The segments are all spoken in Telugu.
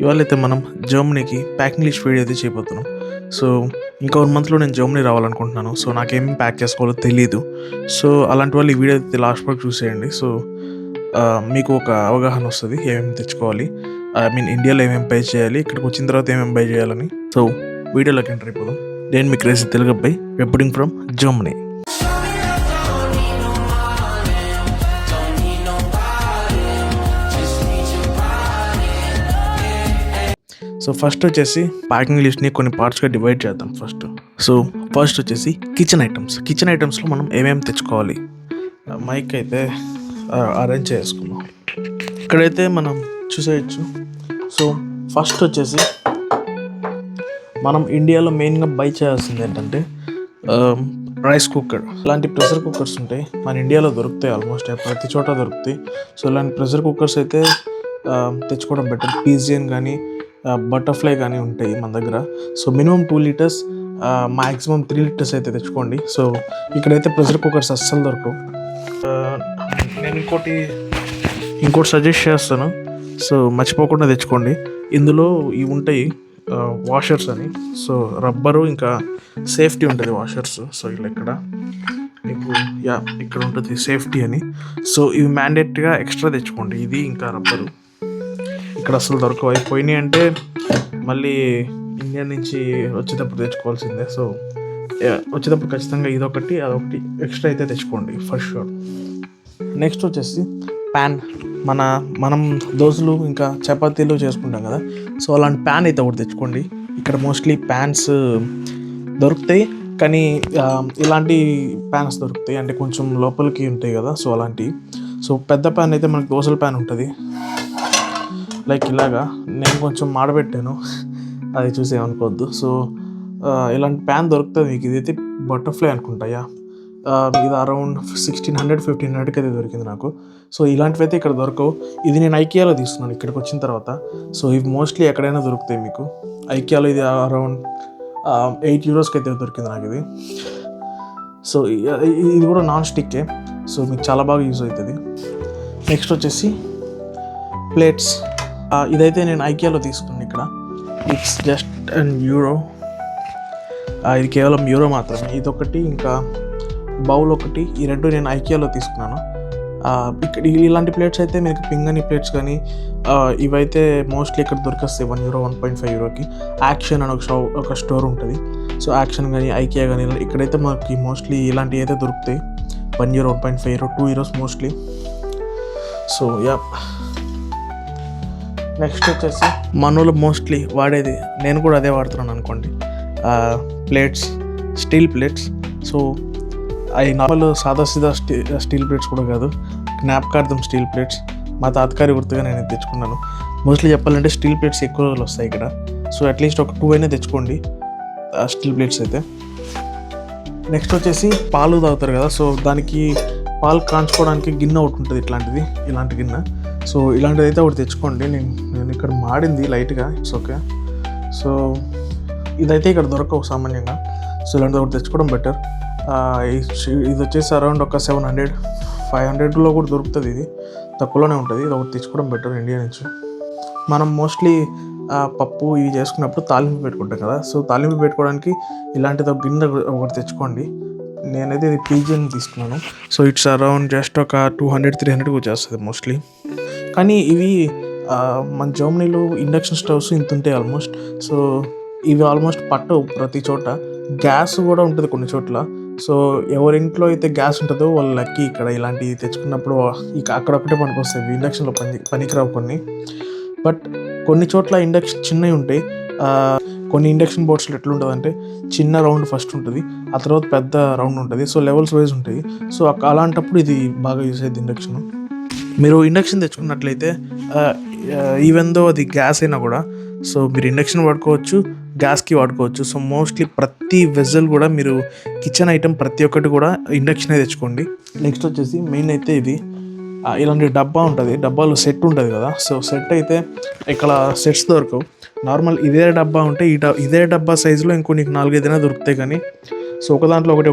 ఇవాళైతే మనం జర్మనీకి ప్యాకింగ్ లిస్ట్ వీడియో అయితే చేయబోతున్నాం. సో ఇంకా 1 మంత్లో నేను జర్మనీ రావాలనుకుంటున్నాను. సో నాకేమేమి ప్యాక్ చేసుకోవాలో తెలీదు. సో అలాంటి వాళ్ళు ఈ వీడియో అయితే లాస్ట్ వరకు చూసేయండి. సో మీకు ఒక అవగాహన వస్తుంది ఏమేమి తెచ్చుకోవాలి, ఐ మీన్ ఇండియాలో ఏమేమి బై చేయాలి, ఇక్కడికి వచ్చిన తర్వాత ఏమేమి బై చేయాలని. సో వీడియోలోకి ఎంటర్ అయిపోదాం. నేను మీ క్రేజీ తెలుగు అబ్బాయి, reporting from Germany. So first వచ్చేసి ప్యాకింగ్ లిస్ట్ని కొన్ని పార్ట్స్గా డివైడ్ చేద్దాం. ఫస్ట్ వచ్చేసి కిచెన్ ఐటమ్స్లో మనం ఏమేమి తెచ్చుకోవాలి. మైక్ అయితే అరేంజ్ చేసుకున్నాం. ఇక్కడైతే మనం చూసేయచ్చు. సో ఫస్ట్ వచ్చేసి మనం ఇండియాలో మెయిన్గా బై చేయాల్సింది ఏంటంటే రైస్ కుక్కర్. ఇలాంటి ప్రెషర్ కుక్కర్స్ ఉంటాయి, మన ఇండియాలో దొరుకుతాయి, ఆల్మోస్ట్ ప్రతి చోట దొరుకుతాయి. సో ఇలాంటి ప్రెషర్ కుక్కర్స్ అయితే తెచ్చుకోవడం బెటర్. పీజియన్ కానీ బటర్ఫ్లై కానీ ఉంటాయి మన దగ్గర. So minimum 2 litres, maximum 3 litres అయితే తెచ్చుకోండి. సో ఇక్కడైతే ప్రెషర్ కుక్కర్స్ అస్సలు దొరకవు. నేను ఇంకోటి సజెస్ట్ చేస్తాను. సో మర్చిపోకుండా తెచ్చుకోండి. ఇందులో ఇవి ఉంటాయి వాషర్స్ అని. సో రబ్బరు ఇంకా సేఫ్టీ ఉంటుంది వాషర్స్. సో ఇలా ఇక్కడ మీకు ఇక్కడ ఉంటుంది సేఫ్టీ అని. సో ఇవి మ్యాండేటరీగా ఎక్స్ట్రా తెచ్చుకోండి. ఇది ఇంకా రబ్బరు ఇక్కడ అసలు దొరకవు. అయిపోయినాయి అంటే మళ్ళీ ఇండియా నుంచి వచ్చేటప్పుడు తెచ్చుకోవాల్సిందే. సో వచ్చేటప్పుడు ఖచ్చితంగా ఇదొకటి అదొకటి ఎక్స్ట్రా అయితే తెచ్చుకోండి ఫర్ షూర్. నెక్స్ట్ వచ్చేసి ప్యాన్. మనం దోశలు ఇంకా చపాతీలు చేసుకుంటాం కదా, సో అలాంటి ప్యాన్ అయితే ఒకటి తెచ్చుకోండి. ఇక్కడ మోస్ట్లీ ప్యాన్స్ దొరుకుతాయి, కానీ ఇలాంటి ప్యాన్స్ దొరుకుతాయి అంటే కొంచెం లోపలికి ఉంటాయి కదా, సో అలాంటివి. సో పెద్ద ప్యాన్ అయితే మనకు దోశల ప్యాన్ ఉంటుంది, లైక్ ఇలాగా. నేను కొంచెం మాడబెట్టాను, అది చూసి ఏమనుకోవద్దు. సో ఇలాంటి ప్యాన్ దొరుకుతుంది మీకు. ఇదైతే బటర్ఫ్లై అనుకుంటాయా, ఇది అరౌండ్ 1600-1500కి అయితే దొరికింది నాకు. సో ఇలాంటివి అయితే ఇక్కడ దొరకవు. ఇది నేను ఐకియాలో తీసుకున్నాను ఇక్కడికి వచ్చిన తర్వాత. సో ఇవి మోస్ట్లీ ఎక్కడైనా దొరుకుతాయి మీకు. ఐకియాలో ఇది అరౌండ్ 8 యూరోస్కి అయితే దొరికింది నాకు ఇది. సో ఇది కూడా నాన్ స్టిక్కే, సో మీకు చాలా బాగా యూజ్ అవుతుంది. నెక్స్ట్ వచ్చేసి ప్లేట్స్. ఇదైతే నేను ఐకియాలో తీసుకున్నాను. ఇక్కడ ఇట్స్ జస్ట్ €1. ఇది కేవలం €1 మాత్రమే. ఇదొకటి ఇంకా బౌల్ ఒకటి, ఈ రెండు నేను ఐకియాలో తీసుకున్నాను. ఇక్కడ ఇలాంటి ప్లేట్స్ అయితే మీకు పింగని ప్లేట్స్ కానీ ఇవైతే మోస్ట్లీ ఇక్కడ దొరికేస్తాయి €1, €1.5కి. యాక్షన్ అని ఒక స్టోర్ ఉంటుంది. సో యాక్షన్ కానీ ఐకియా కానీ ఇక్కడైతే మనకి మోస్ట్లీ ఇలాంటివి అయితే దొరుకుతాయి. €1, €1.5, €2 మోస్ట్లీ. సో నెక్స్ట్ వచ్చేసి మనోళ్ళు మోస్ట్లీ వాడేది, నేను కూడా అదే వాడుతున్నాను అనుకోండి, ప్లేట్స్, స్టీల్ ప్లేట్స్. సో అవి నార్మల్ సాదా స్టీల్ ప్లేట్స్ కూడా కాదు, జ్ఞాపకార్థం స్టీల్ ప్లేట్స్. మా తాతగారి గుర్తుగా నేను తెచ్చుకున్నాను. మోస్ట్లీ చెప్పాలంటే స్టీల్ ప్లేట్స్ ఎక్కువ రోజులు వస్తాయి ఇక్కడ. సో అట్లీస్ట్ ఒక 2 అయినా తెచ్చుకోండి స్టీల్ ప్లేట్స్ అయితే. నెక్స్ట్ వచ్చేసి పాలు తాగుతారు కదా, సో దానికి పాలు కాంచుకోవడానికి గిన్నె ఒకటి ఉంటుంది, ఇలాంటి గిన్నె. సో ఇలాంటిది అయితే ఒకటి తెచ్చుకోండి. నేను ఇక్కడ మాడింది లైట్గా, ఇట్స్ ఓకే. సో ఇదైతే ఇక్కడ దొరకవు సామాన్యంగా. సో ఇలాంటిది ఒకటి తెచ్చుకోవడం బెటర్. ఇది వచ్చేసి అరౌండ్ ఒక 700-500లో కూడా దొరుకుతుంది. ఇది తక్కువలోనే ఉంటుంది. ఇది ఒకటి తెచ్చుకోవడం బెటర్ ఇండియా నుంచి. మనం మోస్ట్లీ పప్పు ఇవి చేసుకున్నప్పుడు తాలింపు పెట్టుకుంటాం కదా, సో తాలింపు పెట్టుకోవడానికి ఇలాంటిది ఒక గిన్నె ఒకటి తెచ్చుకోండి. నేనైతే ఇది పీజియన్ తీసుకున్నాను. సో ఇట్స్ అరౌండ్ జస్ట్ ఒక 200-300 వచ్చేస్తుంది మోస్ట్లీ. కానీ ఇవి మన జర్మనీలో ఇండక్షన్ స్టవ్స్ ఇంత ఉంటాయి ఆల్మోస్ట్. సో ఇవి ఆల్మోస్ట్ పట్టవు ప్రతి చోట. గ్యాస్ కూడా ఉంటుంది కొన్ని చోట్ల. సో ఎవరింట్లో అయితే గ్యాస్ ఉంటుందో వాళ్ళు లక్కీ. ఇక్కడ ఇలాంటివి తెచ్చుకున్నప్పుడు ఇక అక్కడొక్కటే పనికి వస్తాయి, ఇండక్షన్లో పనికిరావు కొన్ని. బట్ కొన్ని చోట్ల ఇండక్షన్ చిన్నవి ఉంటాయి. కొన్ని ఇండక్షన్ బోర్డ్స్లో ఎట్లుంటుందంటే చిన్న రౌండ్ ఫస్ట్ ఉంటుంది, ఆ తర్వాత పెద్ద రౌండ్ ఉంటుంది. సో లెవెల్స్ వైజ్ ఉంటాయి. సో అలాంటప్పుడు ఇది బాగా యూజ్ అయ్యింది ఇండక్షన్. మీరు ఇండక్షన్ తెచ్చుకున్నట్లయితే ఈవెన్ దో అది గ్యాస్ అయినా కూడా, సో మీరు ఇండక్షన్ వాడుకోవచ్చు, గ్యాస్కి వాడుకోవచ్చు. సో మోస్ట్లీ ప్రతి వెజల్ కూడా మీరు కిచెన్ ఐటమ్ ప్రతి ఒక్కటి కూడా ఇండక్షనే తెచ్చుకోండి. నెక్స్ట్ వచ్చేసి మెయిన్ అయితే ఇది ఇలాంటి డబ్బా ఉంటుంది, డబ్బాలో సెట్ ఉంటుంది కదా. సో సెట్ అయితే ఇక్కడ సెట్స్ దొరకవు. నార్మల్ ఇదే డబ్బా ఉంటే ఇదే డబ్బా సైజులో ఇంకో నీకు 4-5 దొరుకుతాయి. కానీ సో ఒక దాంట్లో ఒకటి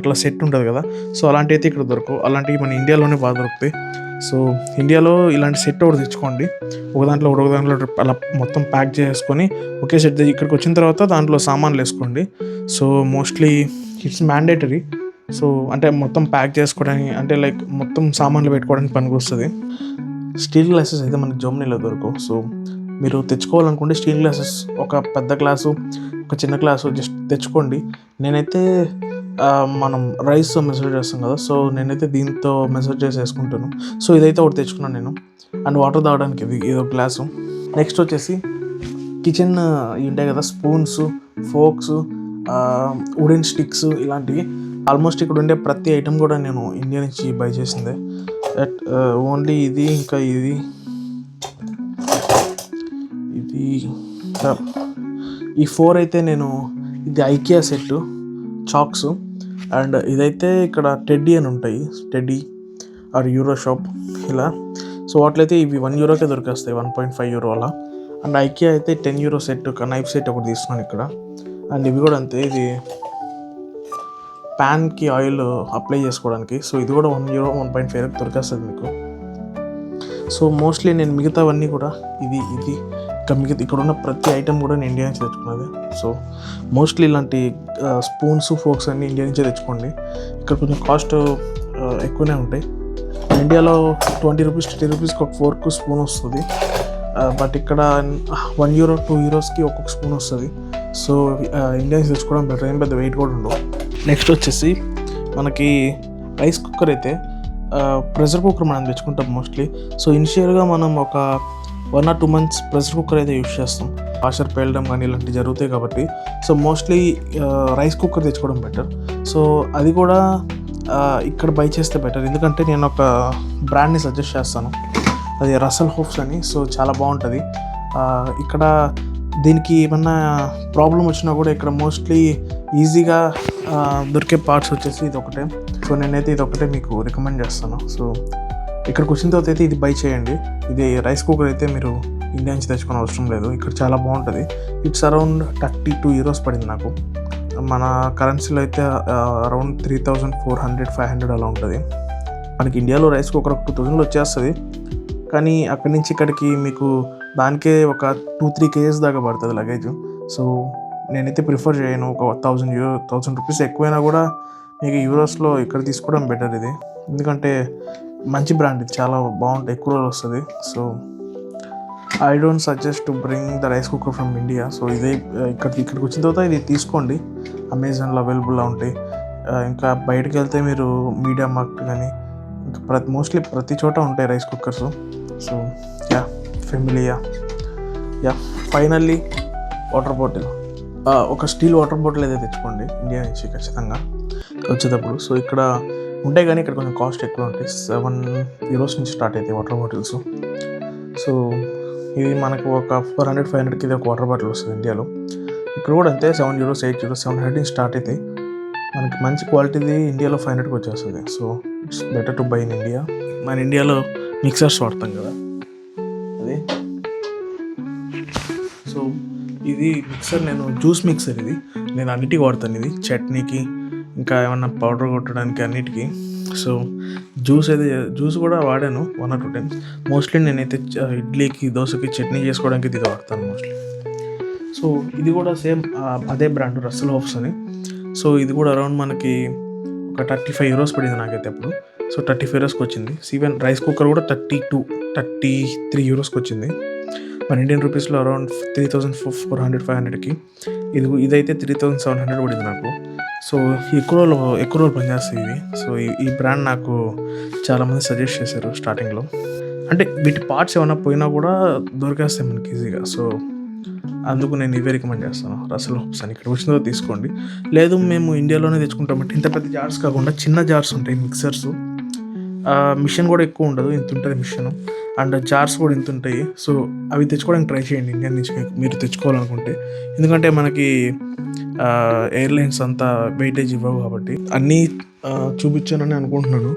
అట్లా సెట్ ఉంటుంది కదా. సో అలాంటివి అయితే ఇక్కడ దొరకవు. అలాంటివి మన ఇండియాలోనే బాగా దొరుకుతాయి. సో ఇండియాలో ఇలాంటి సెట్ ఒకటి తెచ్చుకోండి. ఒక దాంట్లో అలా మొత్తం ప్యాక్ చేసుకొని ఒకే సెట్ ఇక్కడికి వచ్చిన తర్వాత దాంట్లో సామాన్లు వేసుకోండి. So mostly it's mandatory. So అంటే మొత్తం ప్యాక్ చేసుకోవడానికి, అంటే లైక్ మొత్తం సామాన్లు పెట్టుకోవడానికి పనికి వస్తుంది. స్టీల్ గ్లాసెస్ అయితే మనకి జర్మనీలో దొరకవు. సో మీరు తెచ్చుకోవాలనుకుంటే స్టీల్ గ్లాసెస్ ఒక పెద్ద గ్లాసు, ఒక చిన్న గ్లాసు జస్ట్ తెచ్చుకోండి. నేనైతే మనం రైస్తో మెజర్ చేస్తాం కదా, సో నేనైతే దీంతో మెజర్ చేసి వేసుకుంటాను. సో ఇదైతే ఒకటి తెచ్చుకున్నాను నేను. అండ్ వాటర్ తాగడానికి ఇది ఒక గ్లాసు. నెక్స్ట్ వచ్చేసి కిచెన్ ఇవి ఉంటాయి కదా, స్పూన్స్, ఫోక్స్, వుడెన్ స్టిక్స్, ఇలాంటివి. ఆల్మోస్ట్ ఇక్కడ ఉండే ప్రతి ఐటెం కూడా నేను ఇండియా నుంచి బై చేసిందే. ఓన్లీ ఇది, ఇంకా ఇది ఈ 4 అయితే నేను, ఇది ఐకియా సెట్ చాక్స్. అండ్ ఇదైతే ఇక్కడ టెడ్డీ అని ఉంటాయి, టెడ్డీ ఆర్ యూరో షాప్ ఇలా. సో వాటిలైతే ఇవి €1కే దొరికేస్తాయి, €1.5 అలా. అండ్ ఐకియా అయితే €10 సెట్, ఒక నైఫ్ సెట్ ఒకటి తీసుకున్నాను ఇక్కడ. అండ్ ఇవి కూడా అంతే, ఇది ప్యాన్కి ఆయిల్ అప్లై చేసుకోవడానికి. సో ఇది కూడా €1, €1.5 దొరికేస్తుంది మీకు. సో మోస్ట్లీ నేను మిగతావన్నీ కూడా ఇది ఇక్కడ ఉన్న ప్రతి ఐటెం కూడా నేను ఇండియా నుంచి తెచ్చుకున్నది. సో మోస్ట్లీ ఇలాంటి స్పూన్స్, ఫోక్స్ అన్నీ ఇండియా నుంచే తెచ్చుకోండి. ఇక్కడ కొంచెం కాస్ట్ ఎక్కువనే ఉంటాయి. ఇండియాలో ₹20, ₹30కి ఒక ఫోర్క్, స్పూన్ వస్తుంది. బట్ ఇక్కడ €1, €2కి ఒక్కొక్క స్పూన్ వస్తుంది. సో ఇండియా నుంచి తెచ్చుకోవడం బెటర్, ఏం పెద్ద వెయిట్ కూడా ఉండవు. నెక్స్ట్ వచ్చేసి మనకి రైస్ కుక్కర్ అయితే ప్రెషర్ కుక్కర్ మనం తెచ్చుకుంటాం మోస్ట్లీ. సో ఇనిషియల్గా మనం ఒక 1 or 2 months ప్రెషర్ కుక్కర్ అయితే యూజ్ చేస్తాం, వాషర్ పేలడం కానీ ఇలాంటివి జరుగుతాయి కాబట్టి. సో మోస్ట్లీ రైస్ కుక్కర్ తెచ్చుకోవడం బెటర్. సో అది కూడా ఇక్కడ బై చేస్తే బెటర్, ఎందుకంటే నేను ఒక బ్రాండ్ని సజెస్ట్ చేస్తాను, అది రసల్ హోప్స్ అని. సో చాలా బాగుంటుంది. ఇక్కడ దీనికి ఏమన్నా ప్రాబ్లం వచ్చినా కూడా ఇక్కడ మోస్ట్లీ ఈజీగా దొరికే పార్ట్స్ వచ్చేసి ఇది ఒకటే. సో నేనైతే ఇది ఒకటే మీకు రికమెండ్ చేస్తాను. సో ఇక్కడికి వచ్చిన తర్వాత అయితే ఇది బై చేయండి. ఇది రైస్ కుక్కర్ అయితే మీరు ఇండియా నుంచి తెచ్చుకునే అవసరం లేదు, ఇక్కడ చాలా బాగుంటుంది. ఇట్స్ అరౌండ్ €32 పడింది నాకు. మన కరెన్సీలో అయితే అరౌండ్ 3,400, 500 అలా ఉంటుంది. మనకి ఇండియాలో రైస్ కుక్కర్ 2,000 వచ్చేస్తుంది, కానీ అక్కడి నుంచి ఇక్కడికి మీకు దానికే ఒక 2-3 kgs దాకా పడుతుంది లగేజ్. సో నేనైతే ప్రిఫర్ చేయను. ఒక ₹1,000 ఎక్కువైనా కూడా మీకు యూరోస్లో ఇక్కడ తీసుకోవడం బెటర్ ఇది, ఎందుకంటే మంచి బ్రాండ్, ఇది చాలా బాగుంటుంది, ఎక్కువ రోజులు వస్తుంది. So I don't suggest to bring the rice cooker from India. So ఇదే ఇక్కడికి వచ్చిన తర్వాత ఇది తీసుకోండి, అమెజాన్లో అవైలబుల్గా ఉంటాయి. ఇంకా బయటకు వెళ్తే మీరు మీడియా మార్కెట్ కానీ ఇంకా మోస్ట్లీ ప్రతి చోట ఉంటాయి rice cookers. So familiar. Finally water bottle, ఒక స్టీల్ వాటర్ బాటిల్ అయితే తెచ్చుకోండి ఇండియా నుంచి ఖచ్చితంగా వచ్చేటప్పుడు. సో ఇక్కడ ఉంటాయి కానీ ఇక్కడ కొంచెం కాస్ట్ ఎక్కువ ఉంటాయి, €7 నుంచి స్టార్ట్ అవుతాయి వాటర్ బాటిల్స్. సో ఇది మనకు ఒక 400, 500కి ఇది ఒక వాటర్ బాటిల్ వస్తుంది ఇండియాలో. ఇక్కడ కూడా అంతే, €7, €8, €700 నుంచి స్టార్ట్ అవుతాయి. మనకి మంచి క్వాలిటీది ఇండియాలో 500కి వచ్చేస్తుంది. So it's better to buy in India. మన ఇండియాలో మిక్సర్స్ వాడతాం కదా, అదే. సో ఇది మిక్సర్, నేను జ్యూస్ మిక్సర్, ఇది నేను అన్నిటికీ వాడతాను. ఇది చట్నీకి, ఇంకా ఏమన్నా పౌడర్ కొట్టడానికి, అన్నిటికీ. సో జ్యూస్ కూడా వాడాను 1 or 2 times. మోస్ట్లీ నేనైతే ఇడ్లీకి, దోశకి, చట్నీ చేసుకోవడానికి ఇది వాడతాను మోస్ట్లీ. సో ఇది కూడా సేమ్ అదే బ్రాండ్, రసల్ హోప్స్ అని. సో ఇది కూడా అరౌండ్ మనకి ఒక €35 పడింది నాకైతే అప్పుడు. సో €35కి వచ్చింది. ఈవెన్ రైస్ కుక్కర్ కూడా €33కి వచ్చింది. మన ఇండియన్ రూపీస్లో అరౌండ్ 3,400, 500కి. ఇదైతే 3,700 పడింది నాకు. సో ఎక్కువ రోజులు పనిచేస్తాయి ఇవి. సో ఈ బ్రాండ్ నాకు చాలామంది సజెస్ట్ చేశారు స్టార్టింగ్లో. అంటే వీటి పార్ట్స్ ఏమైనా పోయినా కూడా దొరికేస్తాయి మనకి ఈజీగా. సో అందుకు నేను ఇవే రికమెండ్ చేస్తాను, రసల్ హోప్స్ అని. ఇక్కడ వచ్చిన తర్వాత తీసుకోండి. లేదు మేము ఇండియాలోనే తెచ్చుకుంటామంటే ఇంత పెద్ద జార్స్ కాకుండా చిన్న జార్స్ ఉంటాయి మిక్సర్స్. మిషన్ కూడా ఎక్కువ ఉండదు, ఇంత ఉంటుంది మిషన్. అండ్ జార్స్ కూడా ఇంత ఉంటాయి. సో అవి తెచ్చుకోవడానికి ట్రై చేయండి ఇండియా నుంచి మీరు తెచ్చుకోవాలనుకుంటే, ఎందుకంటే మనకి ఎయిర్లైన్స్ అంతా వెయిటేజ్ ఇవ్వవు కాబట్టి. అన్నీ చూపించానని అనుకుంటున్నాను.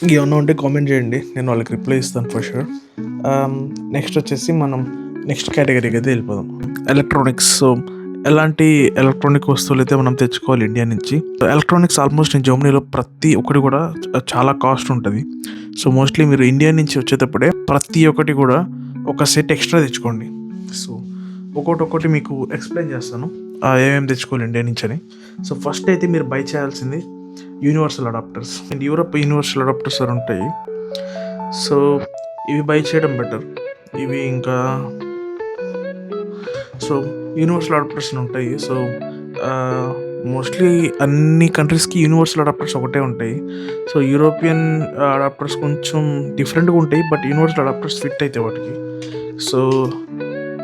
ఇంకేమన్నా ఉంటే కామెంట్ చేయండి, నేను వాళ్ళకి రిప్లై ఇస్తాను ఫర్ షూర్. నెక్స్ట్ వచ్చేసి మనం నెక్స్ట్ కేటగిరీకి అయితే వెళ్ళిపోదాం, ఎలక్ట్రానిక్స్. సో ఎలాంటి ఎలక్ట్రానిక్ వస్తువులు అయితే మనం తెచ్చుకోవాలి ఇండియా నుంచి. ఎలక్ట్రానిక్స్ ఆల్మోస్ట్ నేను జర్మనీలో ప్రతి ఒక్కటి కూడా చాలా కాస్ట్ ఉంటుంది. సో మోస్ట్లీ మీరు ఇండియా నుంచి వచ్చేటప్పుడే ప్రతి ఒక్కటి కూడా ఒక సెట్ ఎక్స్ట్రా తెచ్చుకోండి. సో ఒక్కొక్కటి మీకు ఎక్స్ప్లెయిన్ చేస్తాను ఏమేమి తెచ్చుకోవాలి ఇండియా నుంచి అని. సో ఫస్ట్ అయితే మీరు బై చేయాల్సింది universal adapters. And Europe universal adapters అని ఉంటాయి. సో ఇవి బై చేయడం బెటర్. ఇవి ఇంకా సో యూనివర్సల్ అడాప్టర్స్ ఉంటాయి. సో మోస్ట్లీ అన్ని కంట్రీస్కి యూనివర్సల్ అడాప్టర్స్ ఒకటే ఉంటాయి. సో యూరోపియన్ అడాప్టర్స్ కొంచెం డిఫరెంట్గా ఉంటాయి, బట్ యూనివర్సల్ అడాప్టర్స్ ఫిట్ అవుతాయి వాటికి. సో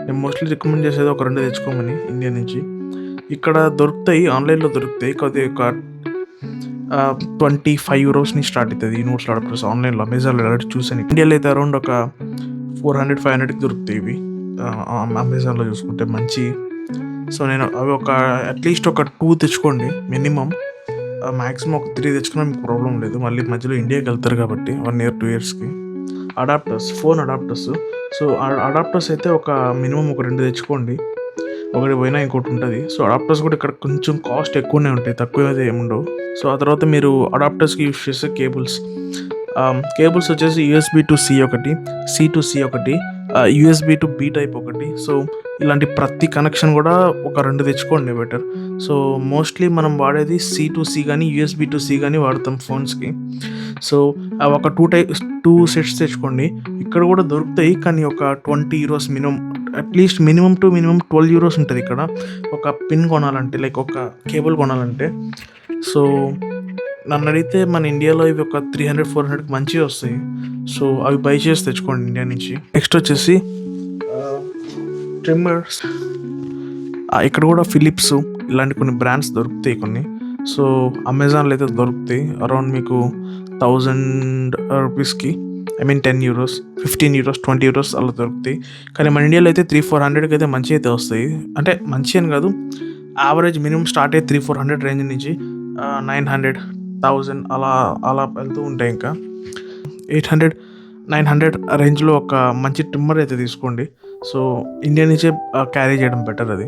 నేను మోస్ట్లీ రికమెండ్ చేసేది ఒక 2 తెచ్చుకోమని ఇండియా నుంచి. ఇక్కడ దొరుకుతాయి, ఆన్లైన్లో దొరుకుతాయి. కొద్దిగా ఒక 25 euros నుంచి స్టార్ట్ అవుతుంది యూనివర్సల్ అడాప్టర్స్ ఆన్లైన్లో. అమెజాన్లో ఆల్రెడీ చూసాను. ఇండియాలో అయితే అరౌండ్ ఒక 400-500కి దొరుకుతాయి ఇవి అమెజాన్లో చూసుకుంటే మంచి. సో నేను అవి ఒక అట్లీస్ట్ ఒక 2 తెచ్చుకోండి మినిమం. మ్యాక్సిమం ఒక 3 తెచ్చుకున్నా మీకు ప్రాబ్లం లేదు. మళ్ళీ మధ్యలో ఇండియాకి వెళ్తారు కాబట్టి 1 year 2 yearsకి. Adapters, phone adapters. So adapters అయితే ఒక మినిమం ఒక 2 తెచ్చుకోండి. ఒకటి పోయినా ఇంకోటి ఉంటుంది. సో అడాప్టర్స్ కూడా ఇక్కడ కొంచెం కాస్ట్ ఎక్కువనే ఉంటాయి, తక్కువ అయితే ఏముండవు. సో ఆ తర్వాత మీరు అడాప్టర్స్కి యూస్ చేసే కేబుల్స్ వచ్చేసి USB to C ఒకటి, C to C ఒకటి, USB to B టైప్ ఒకటి. సో ఇలాంటి ప్రతి కనెక్షన్ కూడా ఒక 2 తెచ్చుకోండి బెటర్. సో మోస్ట్లీ మనం వాడేది C to C కానీ USB to C కానీ వాడతాం ఫోన్స్కి. సో అవి ఒక 2 sets తెచ్చుకోండి. ఇక్కడ కూడా దొరుకుతాయి, కానీ ఒక 20 euros minimum, at least minimum 12 euros ఉంటుంది ఇక్కడ ఒక పిన్ కొనాలంటే, లైక్ ఒక కేబుల్ కొనాలంటే. సో నన్ను అడిగితే మన ఇండియాలో ఇవి ఒక 300-400కి మంచిగా వస్తాయి. సో అవి బై చేసి తెచ్చుకోండి ఇండియా నుంచి. నెక్స్ట్ వచ్చేసి ట్రిమ్మర్స్. ఇక్కడ కూడా ఫిలిప్స్ ఇలాంటి కొన్ని బ్రాండ్స్ దొరుకుతాయి కొన్ని. సో అమెజాన్లో అయితే దొరుకుతాయి అరౌండ్ మీకు 1000 రూపీస్కి, 10 euros, 15 euros, 20 euros అలా దొరుకుతాయి. కానీ మన ఇండియాలో అయితే 300-400కి అయితే మంచి అయితే వస్తాయి. అంటే మంచి అని కాదు, యావరేజ్ మినిమం స్టార్ట్ అయ్యి 300-400 రేంజ్ నుంచి 900-1000 అలా వెళ్తూ ఉంటాయి. ఇంకా 800-900 రేంజ్లో ఒక మంచి ట్రిమ్మర్ అయితే తీసుకోండి. సో ఇండియా నుంచే క్యారీ చేయడం బెటర్ అది.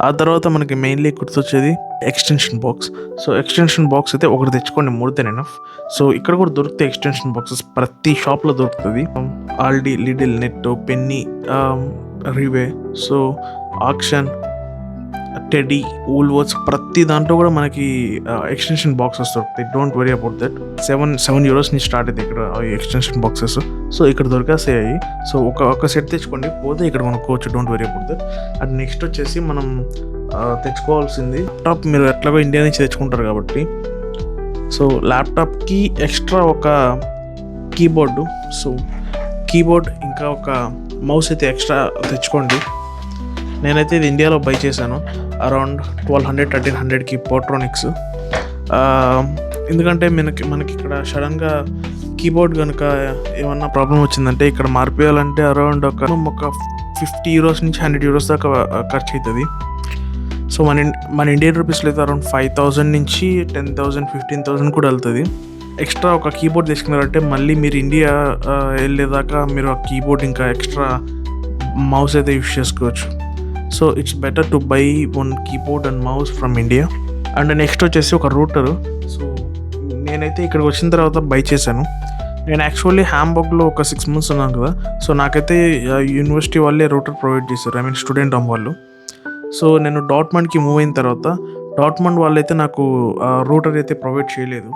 ఆ తర్వాత మనకి మెయిన్లీ గుర్తొచ్చేది extension box. So extension box అయితే ఒకటి తెచ్చుకోండి, మోర్ దెన్ ఎనఫ్. సో ఇక్కడ కూడా దొరుకుతాయి ఎక్స్టెన్షన్ బాక్సెస్, ప్రతి షాప్లో దొరుకుతుంది. Aldi, Lidl, Netto, Penny, Rewe, so Action, Tedi, Woolworths, ప్రతి దాంట్లో కూడా మనకి ఎక్స్టెన్షన్ బాక్సెస్ దొరుకుతాయి. Don't worry about that. 7 euros నుంచి స్టార్ట్ అవుతాయి ఇక్కడ ఎక్స్టెన్షన్ బాక్సెస్. సో ఇక్కడ దొరికేస్తాయి. సో ఒక సెట్ తెచ్చుకోండి, పోతే ఇక్కడ కొనుక్కోవచ్చు. Don't worry about that. And next వచ్చేసి మనం తెచ్చుకోవాల్సింది ల్యాప్టాప్. మీరు ఎట్లాగో ఇండియా నుంచి తెచ్చుకుంటారు కాబట్టి, సో ల్యాప్టాప్కి ఎక్స్ట్రా ఒక కీబోర్డు, సో కీబోర్డ్ ఇంకా ఒక మౌస్ అయితే ఎక్స్ట్రా తెచ్చుకోండి. నేనైతే ఇది ఇండియాలో బై చేశాను అరౌండ్ 1200-1300కి పోర్ట్రోనిక్స్. ఎందుకంటే మనకి ఇక్కడ సడన్గా కీబోర్డ్ కనుక ఏమన్నా ప్రాబ్లం వచ్చిందంటే ఇక్కడ మార్పేయాలంటే అరౌండ్ ఒక 50 euros నుంచి 100 euros దాకా ఖర్చు అవుతుంది. సో మన ఇండియన్ రూపీస్లో అయితే అరౌండ్ 5000 నుంచి 10,000, 15,000 కూడా వెళ్తుంది. ఎక్స్ట్రా ఒక కీబోర్డ్ తీసుకున్నారంటే మళ్ళీ మీరు ఇండియా వెళ్ళేదాకా మీరు ఆ కీబోర్డ్ ఇంకా ఎక్స్ట్రా మౌస్ అయితే యూస్ చేసుకోవచ్చు. So it's better to buy 1 keyboard and mouse from India. And next వచ్చేసి ఒక రూటరు. సో నేనైతే ఇక్కడికి వచ్చిన తర్వాత బై చేశాను. నేను యాక్చువల్లీ హ్యాంబర్గ్లో ఒక 6 months ఉన్నాను కదా. సో నాకైతే యూనివర్సిటీ వాళ్ళే రూటర్ ప్రొవైడ్ చేశారు, స్టూడెంట్ వాళ్ళు. సో నేను డాట్మండ్కి మూవ్ అయిన తర్వాత డాట్మండ్ వాళ్ళైతే నాకు రూటర్ అయితే ప్రొవైడ్ చేయలేదు.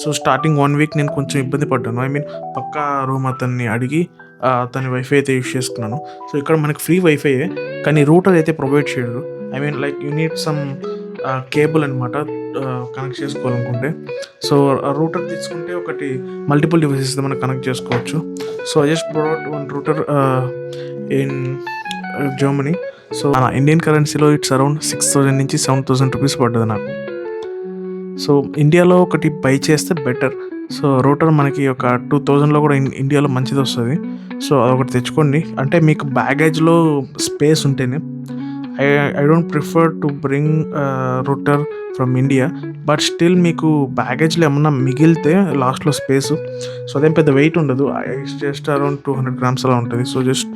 సో స్టార్టింగ్ 1 week నేను కొంచెం ఇబ్బంది పడ్డాను. పక్కా రూమ్ అతన్ని అడిగి అతని వైఫై అయితే యూస్ చేసుకున్నాను. సో ఇక్కడ మనకి ఫ్రీ వైఫైయే, కానీ రూటర్ అయితే ప్రొవైడ్ చేయరు. Like you need some cable అనమాట కనెక్ట్ చేసుకోవాలనుకుంటే. సో ఆ రూటర్ తీసుకుంటే ఒకటి మల్టిపుల్ డివైసెస్ మనం కనెక్ట్ చేసుకోవచ్చు. So I just brought 1 router in Germany. So Indian కరెన్సీలో ఇట్స్ అరౌండ్ 6,000 నుంచి 7,000 రూపీస్ పడ్డది నాకు. సో ఇండియాలో ఒకటి బై చేస్తే బెటర్. సో రూటర్ మనకి ఒక 2000లో కూడా ఇండియాలో మంచిది వస్తుంది. సో అదొకటి తెచ్చుకోండి. అంటే మీకు బ్యాగేజ్లో స్పేస్ ఉంటేనే. I don't prefer to bring router from India, but still మీకు బ్యాగేజ్లో ఏమన్నా మిగిలితే లాస్ట్లో స్పేస్, సో అదేం పెద్ద వెయిట్ ఉండదు. జస్ట్ అరౌండ్ 200 grams అలా ఉంటుంది. సో జస్ట్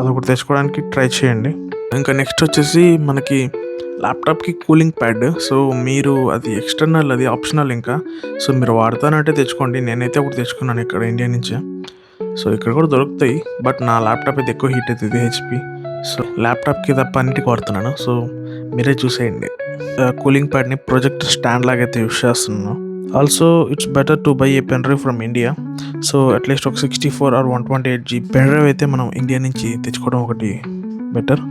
అదొకటి తెచ్చుకోవడానికి ట్రై చేయండి. ఇంకా నెక్స్ట్ వచ్చేసి మనకి ల్యాప్టాప్కి కూలింగ్ ప్యాడ్. సో మీరు అది ఎక్స్టర్నల్, అది ఆప్షనల్ ఇంకా. సో మీరు వాడతానంటే తెచ్చుకోండి. నేనైతే ఒకటి తెచ్చుకున్నాను ఇక్కడ ఇండియా నుంచే. సో ఇక్కడ కూడా దొరుకుతాయి, బట్ నా ల్యాప్టాప్ అయితే ఎక్కువ హీట్ అవుతుంది, హెచ్పి. సో ల్యాప్టాప్కి తప్ప అన్నిటికి వాడుతున్నాను. సో మీరే చూసేయండి. కూలింగ్ ప్యాడ్ని ప్రొజెక్టర్ స్టాండ్ లాగా అయితే యూస్ చేస్తున్నాను. Also it's better to buy a pen drive from India. So at least ఒక 64 ఆర్ 128 GB పెన్ డ్రైవ్ అయితే మనం ఇండియా నుంచి తెచ్చుకోవడం ఒకటి బెటర్.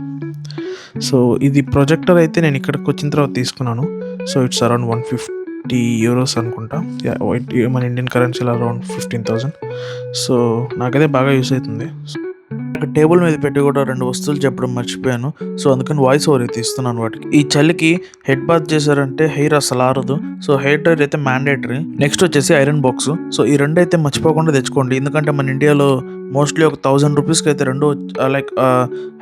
సో ఇది ప్రొజెక్టర్ అయితే నేను ఇక్కడికి వచ్చిన తర్వాత తీసుకున్నాను. సో ఇట్స్ అరౌండ్ €150 అనుకుంటా. మన ఇండియన్ కరెన్సీలో అరౌండ్ 15,000. సో నాకైతే బాగా యూస్ అవుతుంది. టేబుల్ మీద పెట్టి కూడా 2 వస్తువులు చెప్పడం మర్చిపోయాను. సో అందుకని వాయిస్ ఓవర్ అయితే ఇస్తున్నాను వాటికి. ఈ చలికి హెడ్ బాత్ చేశారంటే హెయిర్ అసలు ఆరదు. సో హెయిర్ డ్రైయర్ అయితే మ్యాండేటరీ. నెక్స్ట్ వచ్చేసి ఐరన్ బాక్స్. సో ఈ రెండు అయితే మర్చిపోకుండా తెచ్చుకోండి, ఎందుకంటే మన ఇండియాలో మోస్ట్లీ ఒక ₹1,000 అయితే రెండు లైక్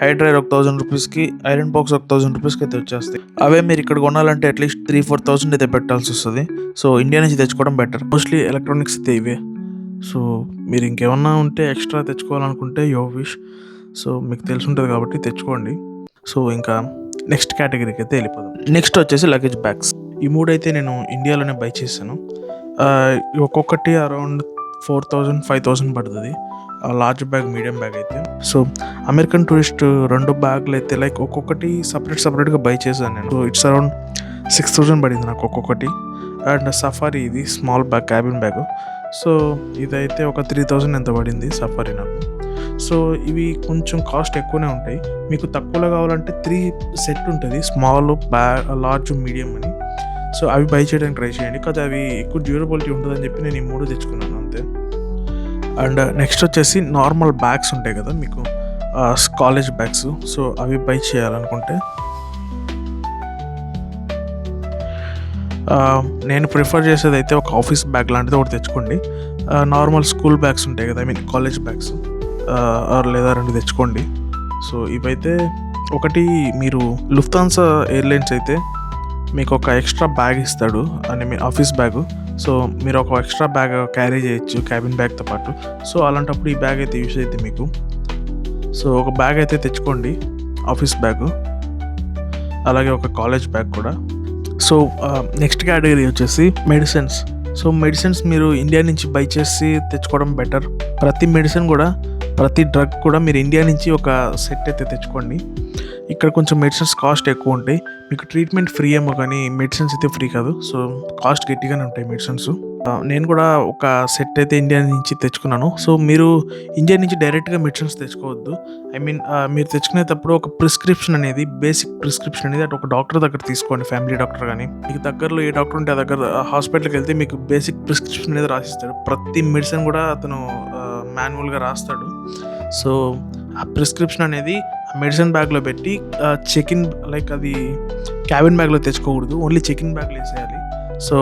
హెయిర్ డ్రైయర్ ఒక ₹1,000, ఐరన్ బాక్స్ ఒక ₹1,000 అయితే వచ్చేస్తాయి. అవే మీరు ఇక్కడ కొనాలంటే అట్లీస్ట్ 3-4,000 అయితే పెట్టాల్సి వస్తుంది. సో ఇండియా నుంచి తెచ్చుకోవడం బెటర్. మోస్ట్లీ ఎలక్ట్రానిక్స్ అయితే ఇవే. సో మీరు ఇంకేమన్నా ఉంటే ఎక్స్ట్రా తెచ్చుకోవాలనుకుంటే యువర్ విష్. సో మీకు తెలిసి ఉంటుంది కాబట్టి తెచ్చుకోండి. సో ఇంకా నెక్స్ట్ కేటగిరీకి అయితే వెళ్ళిపోదాం. నెక్స్ట్ వచ్చేసి లగేజ్ బ్యాగ్స్. ఈ మూడైతే నేను ఇండియాలోనే బై చేశాను. ఒక్కొక్కటి అరౌండ్ 4,000-5,000 పడుతుంది. లార్జ్ బ్యాగ్, మీడియం బ్యాగ్ అయితే. సో అమెరికన్ టూరిస్ట్ 2 బ్యాగ్లు అయితే లైక్ ఒక్కొక్కటి సపరేట్గా బై చేశాను నేను. సో ఇట్స్ అరౌండ్ 6,000 పడింది నాకు ఒక్కొక్కటి. అండ్ సఫారీ ఇది small bag, cabin bag. So ఇదైతే ఒక 3,000 ఎంత పడింది సఫారీ నాకు. సో ఇవి కొంచెం కాస్ట్ ఎక్కువనే ఉంటాయి. మీకు తక్కువలో కావాలంటే 3 సెట్ ఉంటుంది, స్మాల్, బ్యాగ్, లార్జ్, మీడియం అని. సో అవి బై చేయడానికి ట్రై చేయండి, కదా అవి ఎక్కువ డ్యూరబిలిటీ ఉంటుందని చెప్పి నేను ఈ 3 తెచ్చుకున్నాను అంతే. అండ్ నెక్స్ట్ వచ్చేసి నార్మల్ బ్యాగ్స్ ఉంటాయి కదా మీకు, కాలేజ్ బ్యాగ్స్. సో అవి బై చేయాలనుకుంటే నేను ప్రిఫర్ చేసేది అయితే ఒక ఆఫీస్ బ్యాగ్ లాంటిది ఒకటి తెచ్చుకోండి. నార్మల్ స్కూల్ బ్యాగ్స్ ఉంటాయి కదా, ఐ మీన్ కాలేజ్ బ్యాగ్స్, లేదా 2 తెచ్చుకోండి. సో ఇవైతే ఒకటి మీరు లుఫ్తాన్సా ఎయిర్లైన్స్ అయితే మీకు ఒక ఎక్స్ట్రా బ్యాగ్ ఇస్తాడు, అని మీ ఆఫీస్ బ్యాగ్. సో మీరు ఒక ఎక్స్ట్రా బ్యాగ్ క్యారీ చేయొచ్చు క్యాబిన్ బ్యాగ్తో పాటు. సో అలాంటప్పుడు ఈ బ్యాగ్ అయితే యూస్ అవుతుంది మీకు. సో ఒక బ్యాగ్ అయితే తెచ్చుకోండి, ఆఫీస్ బ్యాగ్, అలాగే ఒక కాలేజ్ బ్యాగ్ కూడా. సో నెక్స్ట్ కేటగిరీ వచ్చేసి మెడిసిన్స్. సో మెడిసిన్స్ మీరు ఇండియా నుంచి బై చేసి తెచ్చుకోవడం బెటర్. ప్రతి మెడిసిన్ కూడా, ప్రతి డ్రగ్ కూడా మీరు ఇండియా నుంచి ఒక సెట్ అయితే తెచ్చుకోండి. ఇక్కడ కొంచెం మెడిసిన్స్ కాస్ట్ ఎక్కువ ఉంటాయి. మీకు ట్రీట్మెంట్ ఫ్రీ ఏమో కానీ మెడిసిన్స్ అయితే ఫ్రీ కాదు. సో కాస్ట్ గట్టిగానే ఉంటాయి మెడిసిన్స్. నేను కూడా ఒక సెట్ అయితే ఇండియా నుంచి తెచ్చుకున్నాను. సో మీరు ఇండియా నుంచి డైరెక్ట్గా మెడిసిన్స్ తెచ్చుకోవద్దు. ఐ మీన్ మీరు తెచ్చుకునేటప్పుడు ఒక ప్రిస్క్రిప్షన్ అనేది, బేసిక్ ప్రిస్క్రిప్షన్ అనేది అటు ఒక డాక్టర్ దగ్గర తీసుకోండి, ఫ్యామిలీ డాక్టర్ కానీ. మీకు దగ్గరలో ఏ డాక్టర్ ఉంటే ఆ దగ్గర హాస్పిటల్కి వెళ్తే మీకు బేసిక్ ప్రిస్క్రిప్షన్ అనేది రాసిస్తాడు. ప్రతి మెడిసిన్ కూడా అతను మాన్యువల్గా రాస్తాడు. సో ఆ ప్రిస్క్రిప్షన్ అనేది మెడిసిన్ బ్యాగ్లో పెట్టి చెకిన్, లైక్ అది క్యాబిన్ బ్యాగ్లో తెచ్చుకోకూడదు, ఓన్లీ చెకిన్ బ్యాగ్లో వేసేయాలి. So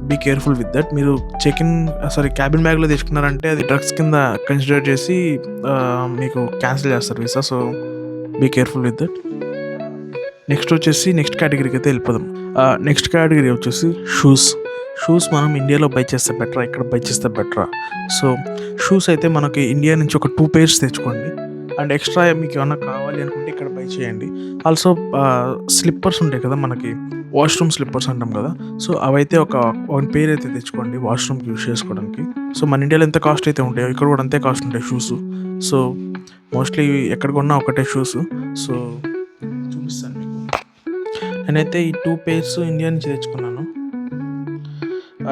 be careful with that. మీరు క్యాబిన్ బ్యాగ్లో తెచ్చుకున్నారంటే అది డ్రగ్స్ కింద కన్సిడర్ చేసి మీకు క్యాన్సిల్ చేస్తారు visa. So be careful with that. Next కేటగిరీకి అయితే వెళ్ళిపోదాం. నెక్స్ట్ కేటగిరీ వచ్చేసి షూస్ మనం ఇండియాలో బై చేస్తే బెటరా, ఇక్కడ బై చేస్తే బెటరా? సో షూస్ అయితే మనకి ఇండియా నుంచి ఒక 2 pairs తెచ్చుకోండి. అండ్ ఎక్స్ట్రా మీకు ఏమన్నా కావాలి అనుకుంటే ఇక్కడ బై చేయండి. ఆల్సో స్లిప్పర్స్ ఉంటాయి కదా మనకి, వాష్రూమ్ స్లిప్పర్స్ అంటాం కదా. సో అవైతే ఒక 1 pair అయితే తెచ్చుకోండి వాష్రూమ్కి యూస్ చేసుకోవడానికి. సో మన ఇండియాలో ఎంత కాస్ట్ అయితే ఉంటాయో ఇక్కడ కూడా అంతే కాస్ట్ ఉంటాయి షూస్. సో మోస్ట్లీ ఎక్కడ కొన్నా ఒకటే షూస్. సో చూపిస్తాను మీకు. నేనైతే ఈ 2 pairs ఇండియా నుంచి తెచ్చుకున్నాను.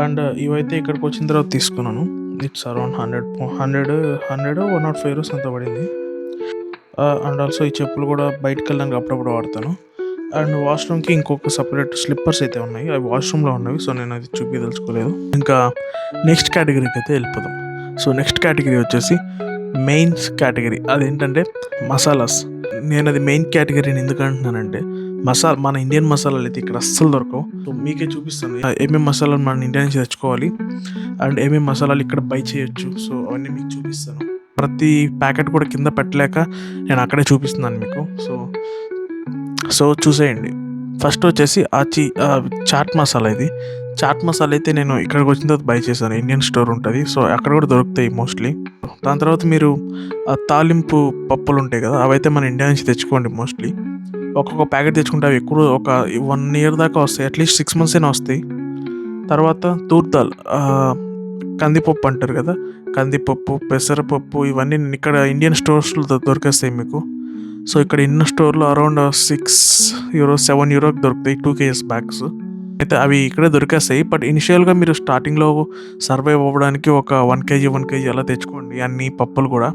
అండ్ ఇవైతే ఇక్కడికి వచ్చిన తర్వాత తీసుకున్నాను. ఇట్స్ అరౌండ్ 105 అంత పడింది. అండ్ ఆల్సో ఈ చెప్పులు కూడా బయటకు వెళ్ళడానికి అప్పుడప్పుడు వాడతాను. అండ్ వాష్రూమ్కి ఇంకొక సపరేట్ స్లిప్పర్స్ అయితే ఉన్నాయి, అవి వాష్రూమ్లో ఉన్నవి. సో నేను అది చూపించదలుచుకోలేదు. ఇంకా నెక్స్ట్ కేటగిరీకి అయితే వెళ్ళిపోదాం. సో నెక్స్ట్ కేటగిరీ వచ్చేసి మెయిన్స్ కేటగిరీ. అదేంటంటే మసాలాస్. నేను అది మెయిన్ కేటగిరీని ఎందుకు అంటున్నానంటే, మన ఇండియన్ మసాలాలు అయితే ఇక్కడ అస్సలు దొరకవు. సో మీకే చూపిస్తాను ఏమేమి మసాలాలు మన ఇండియా నుంచి తెచ్చుకోవాలి అండ్ ఏమేమి మసాలాలు ఇక్కడ బై చేయొచ్చు. సో అవన్నీ మీకు చూపిస్తాను. ప్రతి ప్యాకెట్ కూడా కింద పెట్టలేక నేను అక్కడే చూపిస్తున్నాను మీకు. సో చూసేయండి. ఫస్ట్ వచ్చేసి చాట్ మసాలా. ఇది చాట్ మసాలా అయితే నేను ఇక్కడికి వచ్చిన తర్వాత బై చేశాను. ఇండియన్ స్టోర్ ఉంటుంది, సో అక్కడ కూడా దొరుకుతాయి మోస్ట్లీ. దాని తర్వాత మీరు తాలింపు పప్పులు ఉంటాయి కదా, అవైతే మన ఇండియా నుంచి తెచ్చుకోండి మోస్ట్లీ. ఒక్కొక్క ప్యాకెట్ తెచ్చుకుంటే అవి ఎక్కువ ఒక 1 ఇయర్ దాకా వస్తాయి. అట్లీస్ట్ 6 మంత్స్ అయినా వస్తాయి. తర్వాత తూర్ దాల్ కందిపప్పు అంటారు కదా, కందిపప్పు, పెసరపప్పు ఇవన్నీ ఇక్కడ ఇండియన్ స్టోర్స్లో దొరికేస్తాయి మీకు. సో ఇక్కడ ఇన్న స్టోర్లో అరౌండ్ €6 €7 దొరుకుతాయి 2 kgs బ్యాగ్స్. అయితే అవి ఇక్కడే దొరికేస్తాయి. బట్ ఇనిషియల్గా మీరు స్టార్టింగ్లో సర్వైవ్ అవ్వడానికి ఒక 1 kg 1 kg అలా తెచ్చుకోండి. అన్ని పప్పులు కూడా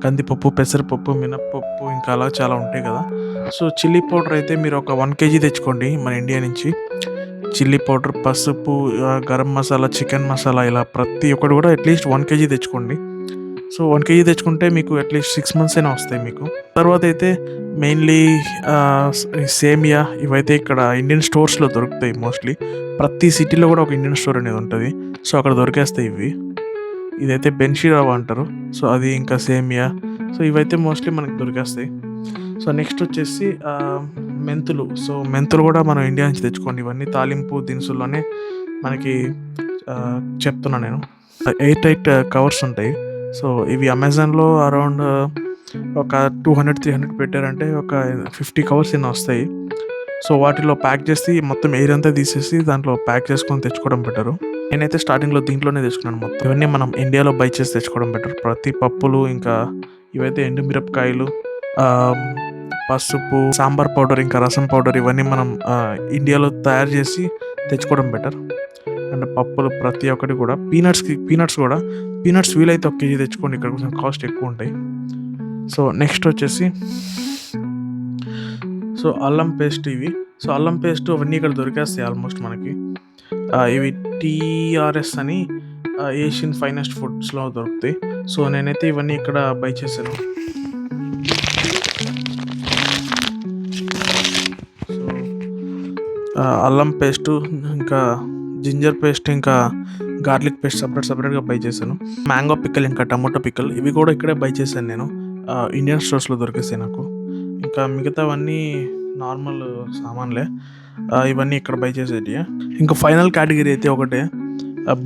కందిపప్పు, పెసరపప్పు, మినప్పప్పు ఇంకా అలా చాలా ఉంటాయి కదా. సో చిల్లీ పౌడర్ అయితే మీరు ఒక 1 kg తెచ్చుకోండి మన ఇండియా నుంచి. చిల్లీ పౌడర్, పసుపు, గరం మసాలా, చికెన్ మసాలా ఇలా ప్రతి ఒక్కటి కూడా అట్లీస్ట్ 1 kg తెచ్చుకోండి. సో 1 kg తెచ్చుకుంటే మీకు అట్లీస్ట్ 6 మంత్స్ అయినా వస్తాయి మీకు. తర్వాత అయితే మెయిన్లీ సేమియా ఇవైతే ఇక్కడ ఇండియన్ స్టోర్స్లో దొరుకుతాయి మోస్ట్లీ. ప్రతి సిటీలో కూడా ఒక ఇండియన్ స్టోర్ అనేది ఉంటుంది. సో అక్కడ దొరికేస్తాయి ఇవి. ఇదైతే బెన్షీరావా అంటారు. సో అది ఇంకా సేమియా. సో ఇవైతే మోస్ట్లీ మనకు దొరికేస్తాయి. సో నెక్స్ట్ వచ్చేసి మెంతులు. సో మెంతులు కూడా మనం ఇండియా నుంచి తెచ్చుకోండి. ఇవన్నీ తాలింపు దినుసుల్లోనే మనకి చెప్తున్నాను నేను. 8 కవర్స్ ఉంటాయి. సో ఇవి అమెజాన్లో అరౌండ్ ఒక 200-300 పెట్టారంటే ఒక 50 కవర్స్ అయినా వస్తాయి. సో వాటిలో ప్యాక్ చేసి మొత్తం ఎయిర్ అంతా తీసేసి దాంట్లో ప్యాక్ చేసుకొని తెచ్చుకోవడం బెటరు. నేనైతే స్టార్టింగ్లో దీంట్లోనే తెచ్చుకున్నాను మొత్తం. ఇవన్నీ మనం ఇండియాలో బై చేసి తెచ్చుకోవడం బెటర్. ప్రతి పప్పులు ఇంకా ఇవైతే ఎండుమిరపకాయలు, పసుపు, సాంబార్ పౌడర్, ఇంకా రసం పౌడర్ ఇవన్నీ మనం ఇండియాలో తయారు చేసి తెచ్చుకోవడం బెటర్. అండ్ పప్పులు ప్రతి ఒక్కటి కూడా. పీనట్స్ వీలైతే 1 kg తెచ్చుకోండి. ఇక్కడ కొంచెం కాస్ట్ ఎక్కువ ఉంటాయి. సో నెక్స్ట్ వచ్చేసి సో అల్లం పేస్ట్ ఇవి. సో అల్లం పేస్ట్ అవన్నీ ఇక్కడ దొరికేస్తాయి ఆల్మోస్ట్ మనకి. ఇవి TRS అని ఏషియన్ ఫైనెస్ట్ ఫుడ్స్లో దొరుకుతాయి. సో నేనైతే ఇవన్నీ ఇక్కడ బై చేశాను. సో అల్లం పేస్టు, ఇంకా జింజర్ పేస్ట్, ఇంకా గార్లిక్ పేస్ట్ సపరేట్గా బై చేశాను. మ్యాంగో పిక్కల్, ఇంకా టమాటో పిక్కల్ ఇవి కూడా ఇక్కడే బై చేశాను నేను. ఇండియన్ స్టోర్స్లో దొరికేస్తాయి నాకు. ఇంకా మిగతావన్నీ నార్మల్ సామాన్లే. ఇవన్నీ ఇక్కడ బై చేసేటి. ఇంకా ఫైనల్ కేటగిరీ అయితే ఒకటే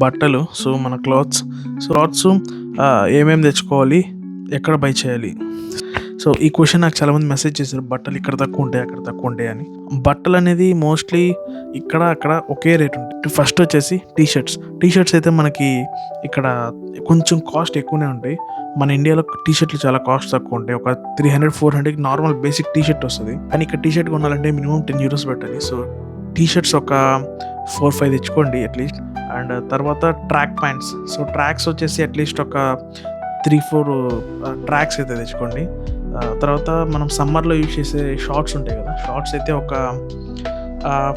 బట్టలు. సో మన క్లాత్స్ ఏమేమి తెచ్చుకోవాలి, ఎక్కడ బై చేయాలి. సో ఈ క్వశ్చన్ నాకు చాలామంది మెసేజ్ చేశారు, బట్టలు ఇక్కడ తక్కువ ఉంటాయి అక్కడ తక్కువ ఉంటాయి అని. బట్టలు అనేది మోస్ట్లీ ఇక్కడ అక్కడ ఒకే రేట్ ఉంటుంది. ఫస్ట్ వచ్చేసి టీషర్ట్స్ అయితే మనకి ఇక్కడ కొంచెం కాస్ట్ ఎక్కువనే ఉంటాయి. మన ఇండియాలో టీషర్ట్లు చాలా కాస్ట్ తక్కువ ఉంటాయి. ఒక 300-400 నార్మల్ బేసిక్ టీషర్ట్ వస్తుంది. కానీ ఇక్కడ టీషర్ట్ కొనాలంటే మినిమం €10 పెట్టాలి. సో టీషర్ట్స్ ఒక 4-5 తెచ్చుకోండి అట్లీస్ట్. అండ్ తర్వాత ట్రాక్ ప్యాంట్స్. సో ట్రాక్స్ వచ్చేసి అట్లీస్ట్ ఒక 3-4 ట్రాక్స్ అయితే తెచ్చుకోండి. తర్వాత మనం సమ్మర్లో యూజ్ చేసే షార్ట్స్ ఉంటాయి కదా, షార్ట్స్ అయితే ఒక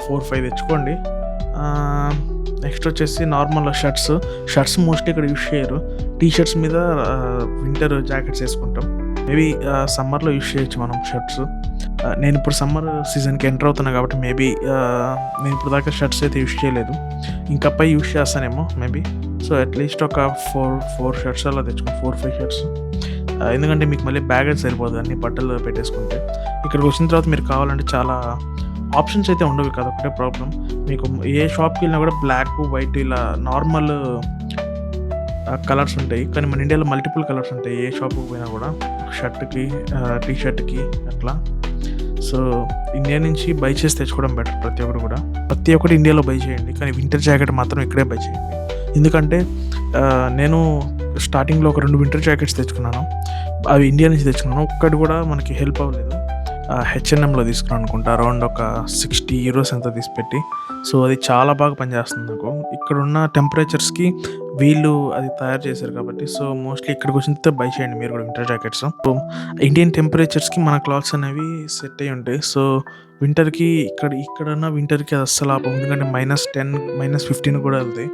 4-5 తెచ్చుకోండి. నెక్స్ట్ వచ్చేసి నార్మల్ షర్ట్స్ మోస్ట్లీ ఇక్కడ యూజ్ చేయరు. టీషర్ట్స్ మీద వింటర్ జాకెట్స్ వేసుకుంటాం. మేబీ సమ్మర్లో యూజ్ చేయొచ్చు మనం షర్ట్స్. నేను ఇప్పుడు సమ్మర్ సీజన్కి ఎంటర్ అవుతున్నా కాబట్టి మేబీ నేను ఇప్పుడు దాకా షర్ట్స్ అయితే యూజ్ చేయలేదు. ఇంకా పై యూజ్ చేస్తానేమో మేబీ. సో అట్లీస్ట్ ఒక 4 షర్ట్స్ అలా తెచ్చుకో, 4-5 షర్ట్స్. ఎందుకంటే మీకు మళ్ళీ బ్యాగ్ అయితే సరిపోదు అన్ని బట్టలు పెట్టేసుకుంటే. ఇక్కడికి వచ్చిన తర్వాత మీరు కావాలంటే చాలా ఆప్షన్స్ అయితే ఉండవు కదా, ఒకటే ప్రాబ్లం. మీకు ఏ షాప్కి వెళ్ళినా కూడా బ్లాక్, వైట్ ఇలా నార్మల్ కలర్స్ ఉంటాయి. కానీ మన ఇండియాలో మల్టిపుల్ కలర్స్ ఉంటాయి ఏ షాప్కి పోయినా కూడా, షర్ట్కి, టీషర్ట్కి అట్లా. సో ఇండియా నుంచి బై చేసి తెచ్చుకోవడం బెటర్. ప్రతి ఒక్కటి ఇండియాలో బై చేయండి, కానీ వింటర్ జాకెట్ మాత్రం ఇక్కడే బై చేయండి. ఎందుకంటే నేను స్టార్టింగ్లో ఒక 2 వింటర్ జాకెట్స్ తెచ్చుకున్నాను. అవి ఇండియా నుంచి తెచ్చుకున్నాను. ఒక్కటి కూడా మనకి హెల్ప్ అవ్వలేదు. H&Mలో తీసుకున్నాను అనుకుంటా, అరౌండ్ ఒక €60 ఎంత తీసి పెట్టి. సో అది చాలా బాగా పనిచేస్తుంది నాకు. ఇక్కడున్న టెంపరేచర్స్కి వీళ్ళు అది తయారు చేశారు కాబట్టి. సో మోస్ట్లీ ఇక్కడికి వచ్చిన బై చేయండి మీరు కూడా వింటర్ జాకెట్స్. సో ఇండియన్ టెంపరేచర్స్కి మన క్లాత్స్ అనేవి సెట్ అయ్యి ఉంటాయి. సో వింటర్కి ఇక్కడన్నా వింటర్కి అది అస్సలు ఆపం. ఎందుకంటే -10, -15 కూడా వెళ్తాయి.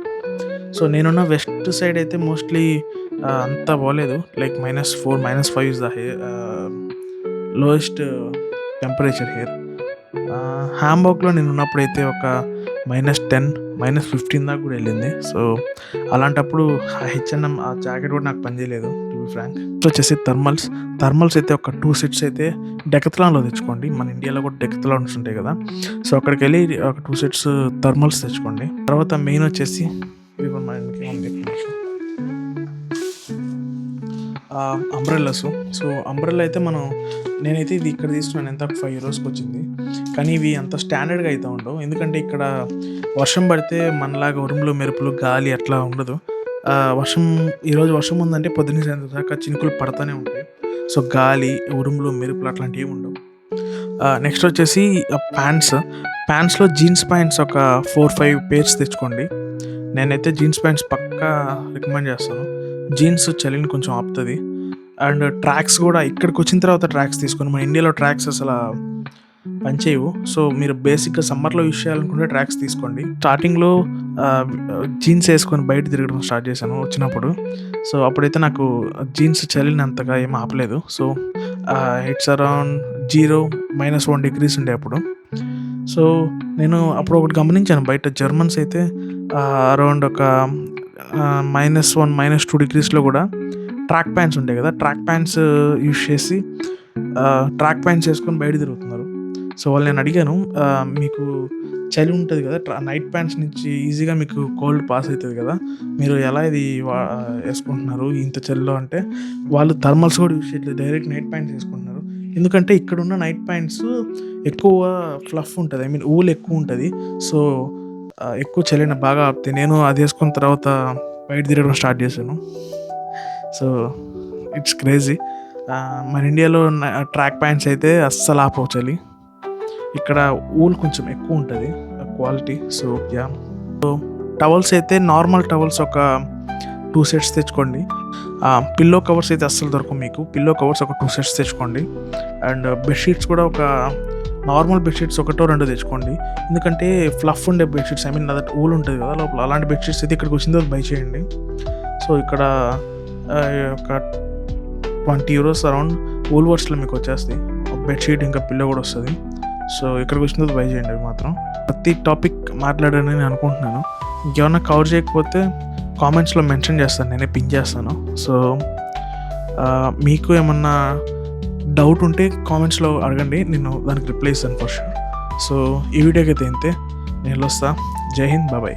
సో నేనున్న వెస్ట్ సైడ్ అయితే మోస్ట్లీ అంత బాగలేదు. Like -4, -5 is the lowest temperature here. హ్యాంబర్గ్లో నేను ఉన్నప్పుడైతే ఒక -10, -15 దాకా కూడా వెళ్ళింది. సో అలాంటప్పుడు H&M ఆ జాకెట్ కూడా నాకు పనిచేయలేదు, టు బి ఫ్రాంక్. వచ్చేసి థర్మల్స్ అయితే ఒక 2 సెట్స్ అయితే డెకత్లాన్లో తెచ్చుకోండి. మన ఇండియాలో కూడా డెకత్లాన్స్ ఉంటాయి కదా. సో అక్కడికి వెళ్ళి ఒక 2 సెట్స్ థర్మల్స్ తెచ్చుకోండి. తర్వాత మెయిన్ వచ్చేసి అంబ్రెల్లాస్. సో, అంబ్రెల్లా అయితే నేనైతే ఇది ఇక్కడ తీసుకున్నాను. ఎంత ఒక €5కి వచ్చింది. కానీ ఇవి అంత స్టాండర్డ్‌గా అయితే ఉండవు. ఎందుకంటే ఇక్కడ వర్షం పడితే మనలాగా ఉరుములు, మెరుపులు, గాలి అట్లా ఉండదు. వర్షం ఈరోజు వర్షం ఉందంటే పొద్దున్న సాయంత్రం దాకా చినుకులు పడతానే ఉంటాయి. సో, గాలి, ఉరుములు, మెరుపులు అట్లాంటివి ఉండవు. నెక్స్ట్ వచ్చేసి ప్యాంట్స్. ప్యాంట్స్‌లో జీన్స్ ప్యాంట్స్ ఒక 4, 5 పెయిర్స్ తెచ్చుకోండి. నేనైతే జీన్స్ ప్యాంట్స్ పక్కా రికమెండ్ చేస్తాను. జీన్స్ చలిని కొంచెం ఆపుతది. అండ్ ట్రాక్స్ గూడా ఇక్కడికొచ్చిన తర్వాత ట్రాక్స్ తీసుకోండి. మన ఇండియాలో ట్రాక్స్ అసలా పనిచేయవు. సో, మీరు బేసిక్‌గా సమ్మర్‌లో యూజ్ చేయాలనుకుంటే ట్రాక్స్ తీసుకోండి. స్టార్టింగ్‌లో జీన్స్ ఏసుకొని బయట తిరగడం స్టార్ట్ చేశాను వచ్చినప్పుడు. సో, అప్పుడైతే నాకు జీన్స్ చలిని అంతగా ఏమి ఆపలేదు. సో, ఇట్స్ అరౌండ్ 0, -1 డిగ్రీస్ ఉండే అప్పుడు. సో, నేను అప్పుడు ఒకటి గమనించాను, బయట జర్మన్స్ అయితే అరౌండ్ ఒక -1, -2 డిగ్రీస్‌లో గూడా ట్రాక్ ప్యాంట్స్ ఉంటాయి గదా! ట్రాక్ ప్యాంట్స్ యూజ్ చేసి ట్రాక్ ప్యాంట్స్ ఏసుకొని బయట తిరుగుతున్నారు. సో, వాళ్ళని నేను అడిగాను, మీకు చలి ఉంటది గదా! నైట్ ప్యాంట్స్ నుంచి ఈజీగా మీకు కోల్డ్ పాస్ అయితది గదా! మీరు ఎలా ఇది ఏసుకుంటున్నారు ఇంత చలిలో అంటే, వాళ్ళు థర్మల్స్ గూడా యూజ్ చేయట్లేదు. డైరెక్ట్ నైట్ ప్యాంట్స్ ఏసుకుంటున్నారు. ఎందుకంటే ఇక్కడున్న నైట్ ప్యాంట్స్ ఎక్కువ ఫ్లఫ్ ఉంటది. ఐ మీన్ వూల్ ఎక్కువుంటది. సో, ఎక్కువ చలిని బాగా ఆపుతాయి. నేను అది ఏసుకున్న తర్వాత బయట తిరగడం స్టార్ట్ చేశాను. So, it's crazy. మన ఇండియాలో ట్రాక్ ప్యాంట్స్ అయితే అస్సలు ఆపవు చలి. ఇక్కడ వూల్ కొంచెం ఎక్కువుంటది quality. So, yeah! So, towels అయితే నార్మల్ టవల్స్ ఒక 2 సెట్స్ తెచ్చుకోండి. పిల్లో కవర్స్ అయితే అస్సలు దొరకవు మీకు. పిల్లో కవర్స్ ఒక 2 సెట్స్ తెచ్చుకోండి. అండ్ బెడ్‌షీట్స్ కూడా ఒక నార్మల్ బెడ్‌షీట్స్ ఒకటో రెండో తెచ్చుకోండి. ఎందుకంటే ఫ్లఫ్ ఉండే బెడ్‌షీట్స్, ఐ మీన్ అదట్ వూల్ ఉంటది కదా లోపల, అలాంటి బెడ్‌షీట్స్ అయితే ఇక్కడికి వచ్చిన తర్వాత బై చేయండి. సో, ఇక్కడ ఒక €20 అరౌండ్ వూల్వర్స్‌లో మీకు వచ్చేస్తాయి. బెడ్‌షీట్ ఇంకా పిల్లో కూడా వస్తది. సో, ఇక్కడికి వచ్చిన తర్వాత బై చేయండి అవి మాత్రం. ప్రతి టాపిక్ మాట్లాడానని నేను అనుకుంటున్నాను. ఇంకేమన్నా కవర్ చేయకపోతే కామెంట్స్‌లో మెన్షన్ చేస్తాను, నేనే పిన్ చేస్తాను. సో, మీకు ఏమన్నా డౌట్ ఉంటే కామెంట్స్‌లో అడగండి. నేను దానికి రిప్లై ఇస్తాను ఫర్ ష్యూర్. సో, ఈ వీడియోకి అయితే ఇంతే. నేను వెళ్ళొస్తా. జై హింద్. బాయ్.